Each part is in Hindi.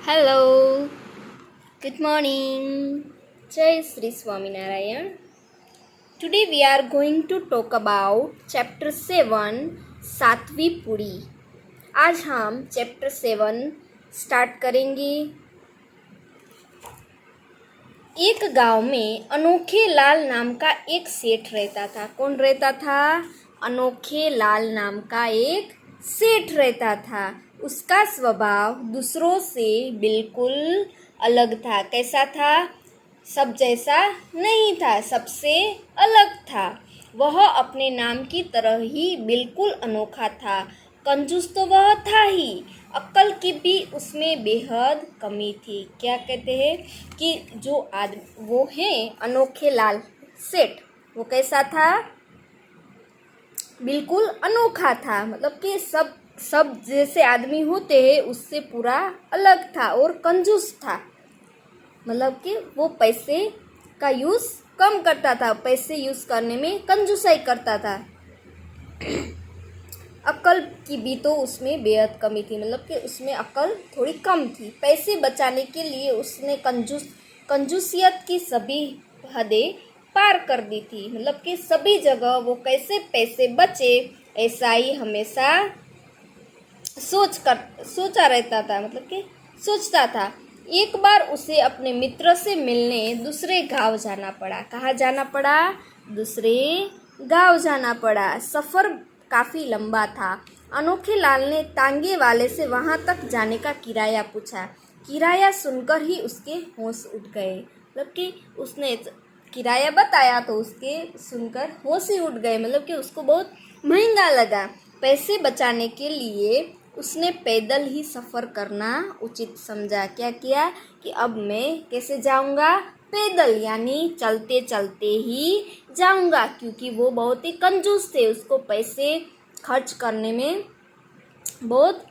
Hello, good morning. Jai Sri Swaminarayan. Today we are going to talk about chapter 7 सातवीं पुड़ी. आज हम चैप्टर 7 स्टार्ट करेंगे. एक गांव में अनोखे लाल नाम का एक सेठ रहता था. कौन रहता था? अनोखे लाल नाम का एक सेठ रहता था. उसका स्वभाव दूसरों से बिल्कुल अलग था. कैसा था? सब जैसा नहीं था, सबसे अलग था. वह अपने नाम की तरह ही बिल्कुल अनोखा था. कंजूस तो वह था ही, अक्ल की भी उसमें बेहद कमी थी. क्या कहते हैं कि जो वो है अनोखे लाल सेठ, वो कैसा था? बिल्कुल अनोखा था. मतलब कि सब जैसे आदमी होते हैं उससे पूरा अलग था और कंजूस था. मतलब कि वो पैसे का यूज़ कम करता था, पैसे यूज़ करने में कंजूसाई करता था. अक्ल की भी तो उसमें बेहद कमी थी. मतलब कि उसमें अक्ल थोड़ी कम थी. पैसे बचाने के लिए उसने कंजूसियत की सभी हदें पार कर दी थी. मतलब कि सभी जगह वो कैसे पैसे बचे ऐसा ही हमेशा सोचा रहता था. मतलब कि सोचता था. एक बार उसे अपने मित्र से मिलने दूसरे गांव जाना पड़ा. कहाँ जाना पड़ा? दूसरे गांव जाना पड़ा. सफ़र काफ़ी लंबा था. अनोखे लाल ने तांगे वाले से वहां तक जाने का किराया पूछा. किराया सुनकर ही उसके होश उठ गए. मतलब कि उसने किराया बताया तो उसके सुनकर होश ही उठ गए. मतलब कि उसको बहुत महंगा लगा. पैसे बचाने के लिए उसने पैदल ही सफ़र करना उचित समझा. क्या किया कि अब मैं कैसे जाऊंगा? पैदल, यानी चलते चलते ही जाऊंगा. क्योंकि वो बहुत ही कंजूस थे. उसको पैसे खर्च करने में बहुत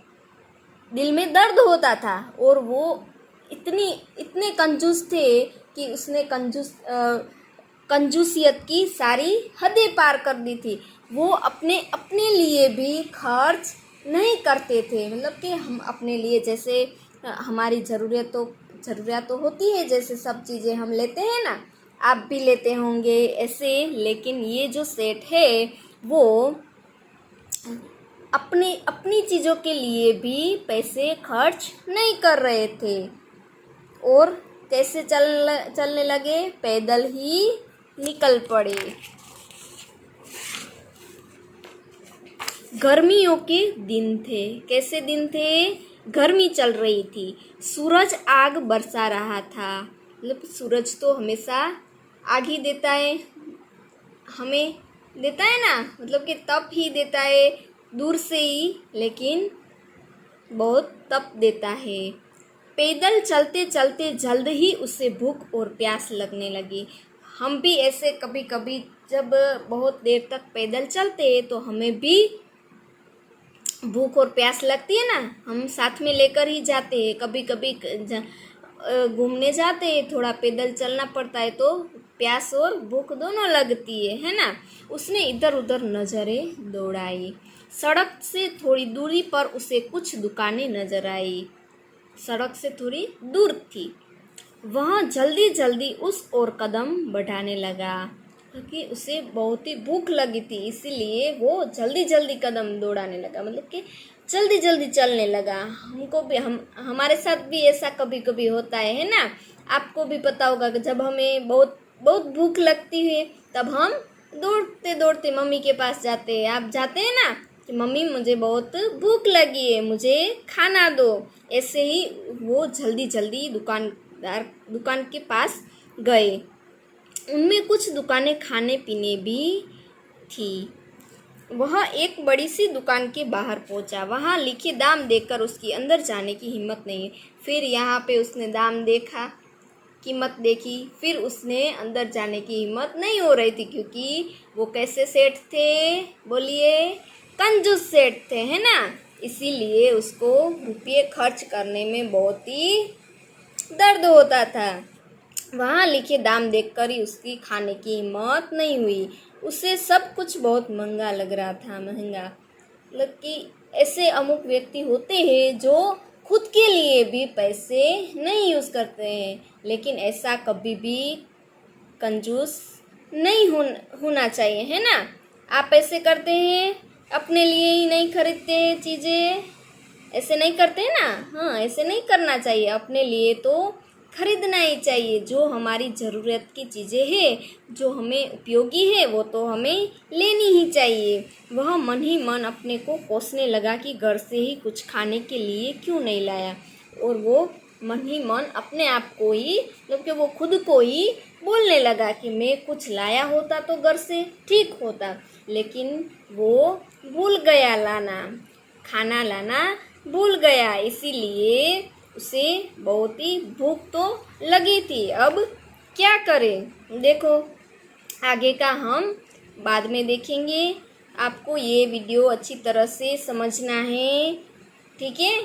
दिल में दर्द होता था. और वो इतने कंजूस थे कि उसने कंजूसियत की सारी हदें पार कर दी थी. वो अपने लिए भी खर्च नहीं करते थे. मतलब कि हम अपने लिए, जैसे हमारी ज़रूरियात तो होती है, जैसे सब चीज़ें हम लेते हैं ना, आप भी लेते होंगे ऐसे. लेकिन ये जो सेठ है वो अपनी चीज़ों के लिए भी पैसे खर्च नहीं कर रहे थे. और कैसे चलने लगे? पैदल ही निकल पड़े. गर्मियों के दिन थे. कैसे दिन थे? गर्मी चल रही थी. सूरज आग बरसा रहा था. मतलब सूरज तो हमेशा आग ही देता है, हमें देता है ना. मतलब कि तप ही देता है दूर से ही, लेकिन बहुत तप देता है. पैदल चलते चलते जल्द ही उसे भूख और प्यास लगने लगी. हम भी ऐसे कभी कभी जब बहुत देर तक पैदल चलते हैं तो हमें भी भूख और प्यास लगती है ना. हम साथ में लेकर ही जाते हैं. कभी कभी घूमने जाते हैं, थोड़ा पैदल चलना पड़ता है तो प्यास और भूख दोनों लगती है ना. उसने इधर उधर नज़रें दौड़ाई. सड़क से थोड़ी दूरी पर उसे कुछ दुकानें नजर आई. सड़क से थोड़ी दूर थी. वह जल्दी जल्दी उस ओर कदम बढ़ाने लगा. क्योंकि उसे बहुत ही भूख लगी थी, इसीलिए वो जल्दी जल्दी कदम दौड़ाने लगा. मतलब कि जल्दी जल्दी चलने लगा. हमको भी हमारे साथ भी ऐसा कभी कभी होता है ना. आपको भी पता होगा कि जब हमें बहुत बहुत भूख लगती है तब हम दौड़ते दौड़ते मम्मी के पास जाते हैं. आप जाते हैं ना कि मम्मी मुझे बहुत भूख लगी है, मुझे खाना दो. ऐसे ही वो जल्दी जल्दी दुकान के पास गए. उनमें कुछ दुकानें खाने पीने भी थी. वह एक बड़ी सी दुकान के बाहर पहुंचा. वहां लिखे दाम देखकर उसकी अंदर जाने की हिम्मत नहीं. फिर यहाँ पे उसने दाम देखा, कीमत देखी, फिर उसने अंदर जाने की हिम्मत नहीं हो रही थी. क्योंकि वो कैसे सेठ थे? बोलिए, कंजूस सेठ थे, है ना. इसीलिए उसको रुपये खर्च करने में बहुत ही दर्द होता था. वहाँ लिखे दाम देखकर ही उसकी खाने की हिम्मत नहीं हुई. उसे सब कुछ बहुत महंगा लग रहा था. महंगा मतलब कि ऐसे अमुक व्यक्ति होते हैं जो खुद के लिए भी पैसे नहीं यूज़ करते हैं। लेकिन ऐसा कभी भी कंजूस नहीं होना चाहिए, है ना। आप ऐसे करते हैं, अपने लिए ही नहीं खरीदते हैं चीज़ें, ऐसे नहीं करते हैं ना। हाँ, ऐसे नहीं करना चाहिए, अपने लिए तो खरीदना ही चाहिए। जो हमारी ज़रूरत की चीज़ें हैं, जो हमें उपयोगी है, वो तो हमें लेनी ही चाहिए। वह मन ही मन अपने को कोसने लगा कि घर से ही कुछ खाने के लिए क्यों नहीं लाया, और वो मन ही मन अपने आप को ही, मतलब कि वो खुद को ही बोलने लगा कि मैं कुछ लाया होता तो घर से ठीक होता। लेकिन वो भूल गया लाना, खाना लाना भूल गया, इसीलिए उसे बहुत ही भूख तो लगी थी। अब क्या करें, देखो आगे का हम बाद में देखेंगे। आपको ये वीडियो अच्छी तरह से समझना है, ठीक है।